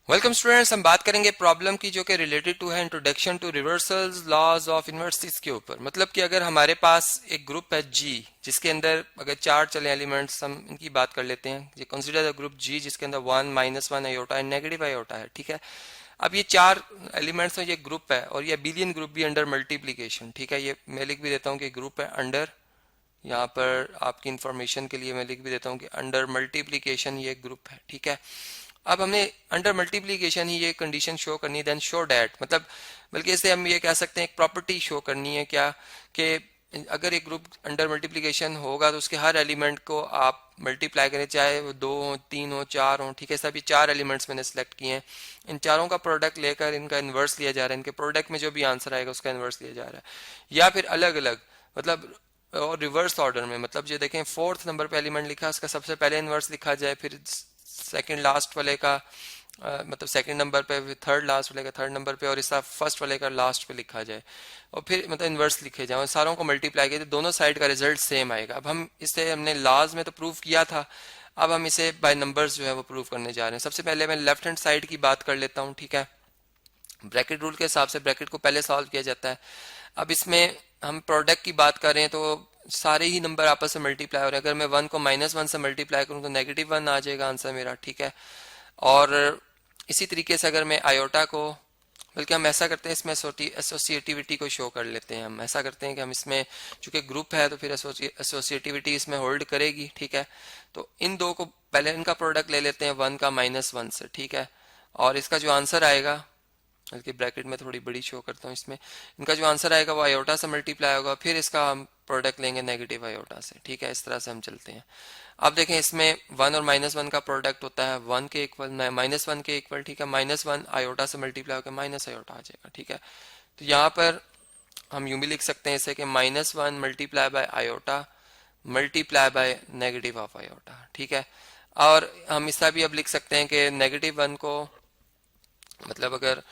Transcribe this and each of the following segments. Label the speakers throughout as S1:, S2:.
S1: Welcome students, हम बात करेंगे प्रॉब्लम की जो कि रिलेटेड टू है introduction to reversals laws of inverses के ऊपर। मतलब कि अगर हमारे पास एक ग्रुप है जी जिसके अंदर अगर चार चले एलिमेंट्स, हम इनकी बात कर लेते हैं। ये कंसीडर द ग्रुप जी जिसके अंदर 1 -1 आयोटा एंड नेगेटिव आयोटा है। ठीक है, अब ये चार एलिमेंट्स हैं, ये ग्रुप है और ये अबिलियन ग्रुप भी अंडर मल्टीप्लीकेशन। ठीक है, ये मैं लिख भी देता हूँ कि ग्रुप है अंडर, यहाँ पर आपकी इंफॉर्मेशन के लिए मैं लिख भी देता हूँ कि अंडर मल्टीप्लीकेशन ये ग्रुप है। ठीक है, अब हमने अंडर मल्टीप्लीकेशन ही ये कंडीशन शो करनी है, देन शो डैट, मतलब बल्कि इसे हम ये कह सकते हैं एक प्रॉपर्टी शो करनी है क्या कि अगर एक ग्रुप अंडर मल्टीप्लीकेशन होगा तो उसके हर एलिमेंट को आप मल्टीप्लाई करें, चाहे वो 2 हो, 3 हो, 4 हो। ठीक है, सभी चार एलिमेंट्स मैंने सेलेक्ट किए हैं। इन चारों का प्रोडक्ट लेकर इनका इन्वर्स लिया जा रहा है, इनके प्रोडक्ट में जो भी आंसर आएगा उसका इन्वर्स लिया जा रहा है। या फिर अलग अलग, मतलब और रिवर्स ऑर्डर में, मतलब ये देखें फोर्थ नंबर पे एलिमेंट लिखा, उसका सबसे पहले इन्वर्स लिखा जाए, फिर सेकंड लास्ट वाले का मतलब सेकंड नंबर पे, थर्ड लास्ट वाले का थर्ड नंबर पे, और इसका फर्स्ट वाले का लास्ट पे लिखा जाए, और फिर मतलब इन्वर्स लिखे जाए, सारों को मल्टीप्लाई किया तो दोनों साइड का रिजल्ट सेम आएगा। अब हम इसे हमने लॉज में तो प्रूव किया था, अब हम इसे बाय नंबर्स जो है वो प्रूव करने जा रहे हैं। सबसे पहले मैं लेफ्ट हैंड साइड की बात कर लेता हूँ। ठीक है, ब्रैकेट रूल के हिसाब से ब्रैकेट को पहले सॉल्व किया जाता है। अब इसमें हम प्रोडक्ट की बात कर रहे हैं तो सारे ही नंबर आपस में मल्टीप्लाई हो रहे हैं। अगर मैं 1 को -1 से मल्टीप्लाई करूं तो -1 आ जाएगा आंसर मेरा। ठीक है, और इसी तरीके से अगर मैं आयोटा को, बल्कि हम ऐसा करते हैं इसमें एसोसिएटिविटी को शो कर लेते हैं। हम ऐसा करते हैं कि हम इसमें चूंकि ग्रुप है तो फिर एसोसिएटिविटी इसमें होल्ड करेगी। ठीक है, तो इन दो को पहले इनका प्रोडक्ट ले लेते हैं 1 का -1 से। ठीक है, और इसका जो आंसर आएगा, बल्कि ब्रैकेट में थोड़ी बड़ी शो करता हूँ, इसमें इनका जो आंसर आएगा वो आयोटा से मल्टीप्लाई होगा, फिर इसका हम प्रोडक्ट लेंगे नेगेटिव आयोटा से। ठीक है, इस तरह से हम चलते हैं। अब देखें इसमें 1 और -1 का प्रोडक्ट होता है 1 के इक्वल, -1 के इक्वल। ठीक है, -1 आयोटा से मल्टीप्लाई होकर माइनस आयोटा आ जाएगा। ठीक है, तो यहाँ पर हम यूं भी लिख सकते हैं इसे कि -1 multiply by iota multiply by negative of iota. ठीक है, और हम इसका भी अब लिख सकते हैं कि -1 को, मतलब अगर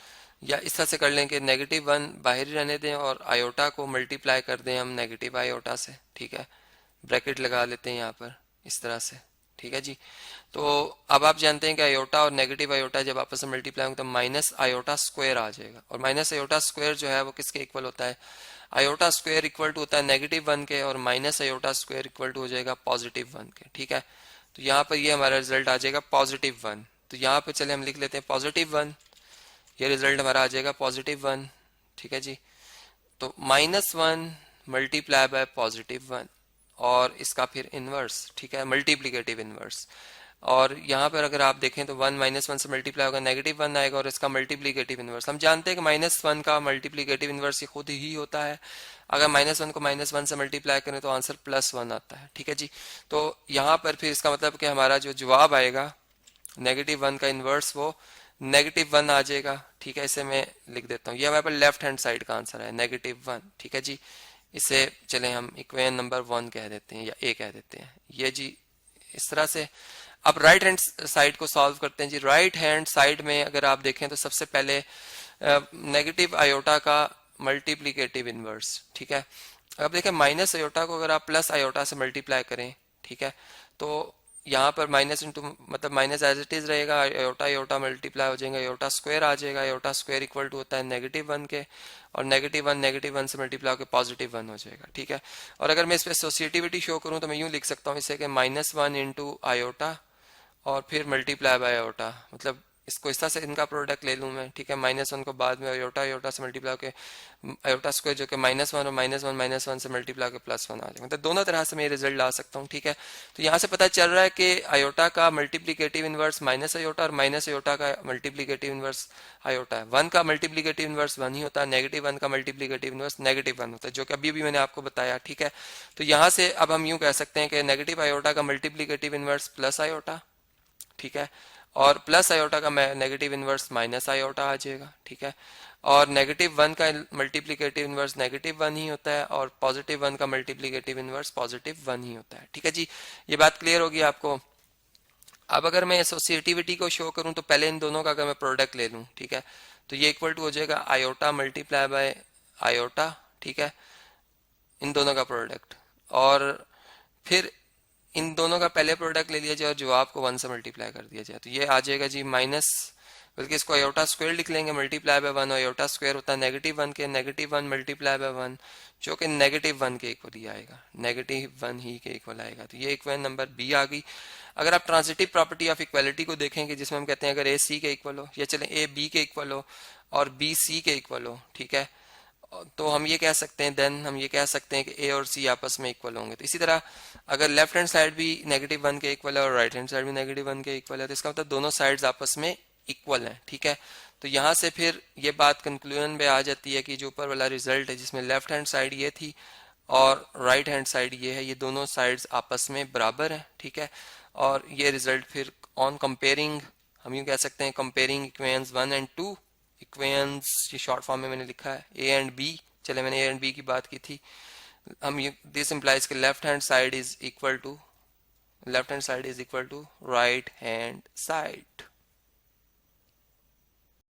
S1: या इस तरह से कर लें कि -1 बाहर ही रहने दें और आयोटा को मल्टीप्लाई कर दें हम नेगेटिव आयोटा से। ठीक है, ब्रैकेट लगा लेते हैं यहाँ पर इस तरह से। ठीक है जी, तो अब आप जानते हैं कि आयोटा और नेगेटिव आयोटा जब आपस में मल्टीप्लाई होंगे तो माइनस आयोटा स्क्वायर आ जाएगा, और माइनस आयोटा स्क्वायर जो है वो किसके इक्वल होता है, आयोटा स्क्वायर इक्वल टू होता है -1 के, और minus iota square equal to हो जाएगा +1 के। ठीक है, तो यहाँ पर ये हमारा रिजल्ट आ जाएगा +1। तो यहाँ पर चले हम लिख लेते हैं +1, ये रिजल्ट हमारा आ जाएगा +1। ठीक है जी, तो -1 मल्टीप्लाई बाय +1 और इसका फिर इनवर्स। ठीक है, मल्टीप्लीकेटिव इनवर्स। और यहाँ पर अगर आप देखें तो 1 -1 से मल्टीप्लाई होगा, -1 आएगा, और इसका मल्टीप्लीकेटिव इनवर्स। हम जानते हैं कि -1 का मल्टीप्लीकेटिव इनवर्स ये खुद ही होता है। अगर -1 को -1 से मल्टीप्लाई करें तो आंसर +1 आता है। ठीक है जी, तो यहाँ पर फिर इसका मतलब कि हमारा जो जवाब आएगा -1 का इनवर्स वो -1 आ जाएगा। ठीक है, इसे मैं लिख देता हूँ, ये हमारे पास लेफ्ट हैंड साइड का आंसर है -1। ठीक है जी, इसे चले हम इक्वेशन नंबर 1 कह देते हैं या ए कह देते हैं, ये जी इस तरह से। अब राइट हैंड साइड को सॉल्व करते हैं जी। राइट हैंड साइड में अगर आप देखें तो सबसे पहले नेगेटिव आयोटा का मल्टीप्लीकेटिव इनवर्स। ठीक है, अब देखें माइनस आयोटा को अगर आप प्लस आयोटा से मल्टीप्लाई करें, ठीक है, तो यहाँ पर माइनस इंटू मतलब माइनस एज इट इज रहेगा, आयोटा आयोटा मल्टीप्लाई हो जाएगा, आयोटा स्क्वायर आ जाएगा, आयोटा स्क्वायर इक्वल टू होता है -1 के, और -1 से मल्टीप्लाई होकर +1 हो जाएगा। ठीक है, और अगर मैं इस पर एसोसिएटिविटी शो करूँ तो मैं यूं लिख सकता हूँ इसे कि -1 इंटू आयोटा और फिर मल्टीप्लाई बाय आयोटा, मतलब इसको इस तरह से इनका प्रोडक्ट ले लूँ मैं। ठीक है, -1 को बाद में आयोटा आयोटा से मल्टीप्लाई होकर आयोटा स्क्वायर जो कि -1 और -1 से मल्टीप्लाई होकर +1 आ जाएगा, मतलब दोनों तरह से मैं रिजल्ट ला सकता हूँ। ठीक है, तो यहाँ से पता चल रहा है कि आयोटा का मल्टीप्लीकेटिव इनवर्स माइनस आयोटा और माइनस आयोटा का मल्टीप्लीकेटिव इनवर्स आयोटा है। 1 का मल्टीप्लीकेटिव इनवर्स 1 ही होता है, -1 का मल्टीप्लीकेटिव इनवर्स -1 होता है, जो कि अभी भी मैंने आपको बताया। ठीक है, तो यहाँ से अब हम यूं कह सकते हैं कि नेगेटिव आयोटा का मल्टीप्लीकेटिव इनवर्स प्लस आयोटा, ठीक है, और प्लस आयोटा का नेगेटिव इनवर्स माइनस आयोटा आ जाएगा। ठीक है, और -1 का मल्टीप्लीकेटिव इनवर्स -1 ही होता है, और +1 का मल्टीप्लीकेटिव इनवर्स +1 ही होता है। ठीक है जी, ये बात क्लियर होगी आपको। अब अगर मैं एसोसिएटिविटी को शो करूं तो पहले इन दोनों का अगर मैं प्रोडक्ट ले लूं, ठीक है, तो ये इक्वल टू हो जाएगा आयोटा मल्टीप्लाई बाय आयोटा। ठीक है, इन दोनों का प्रोडक्ट, और फिर इन दोनों का पहले प्रोडक्ट ले लिया जाए और जवाब को 1 से मल्टीप्लाई कर दिया जाए, तो ये आ जाएगा जी माइनस, बल्कि इसको आयोटा स्क्वायर लिख लेंगे, मल्टीप्लाई बाय 1, और आयोटा स्क्वायर होता है -1 के, -1 मल्टीप्लाई बाय 1 जो कि -1 के इक्वल ही आएगा, -1 ही के इक्वल आएगा। तो ये इक्वेशन नंबर बी आ गई। अगर आप ट्रांजिटिव प्रॉपर्टी ऑफ इक्वालिटी को देखेंगे, जिसमें हम कहते हैं अगर ए सी के इक्वल हो, या चले ए बी के इक्वल हो और बी सी के इक्वल हो, ठीक है, तो हम ये कह सकते हैं, देन हम ये कह सकते हैं कि ए और सी आपस में इक्वल होंगे। तो इसी तरह अगर लेफ्ट हैंड साइड भी -1 के इक्वल है और राइट हैंड साइड भी -1 के इक्वल है, तो इसका मतलब दोनों साइड्स आपस में इक्वल हैं, ठीक है। तो यहाँ से फिर ये बात कंक्लूजन में आ जाती है कि जो ऊपर वाला रिजल्ट है, जिसमें लेफ्ट हैंड साइड ये थी और राइट हैंड साइड ये है, ये दोनों साइड्स आपस में बराबर हैं, ठीक है। और ये रिजल्ट फिर ऑन कंपेयरिंग, हम यूँ कह सकते हैं कंपेयरिंग इक्वेशंस 1 एंड 2, इक्वेशंस ये शॉर्ट फॉर्म में मैंने लिखा है ए एंड बी, चले मैंने ए एंड बी की बात की थी, हम ये दिस इम्प्लाइज के left hand side is equal to right hand side.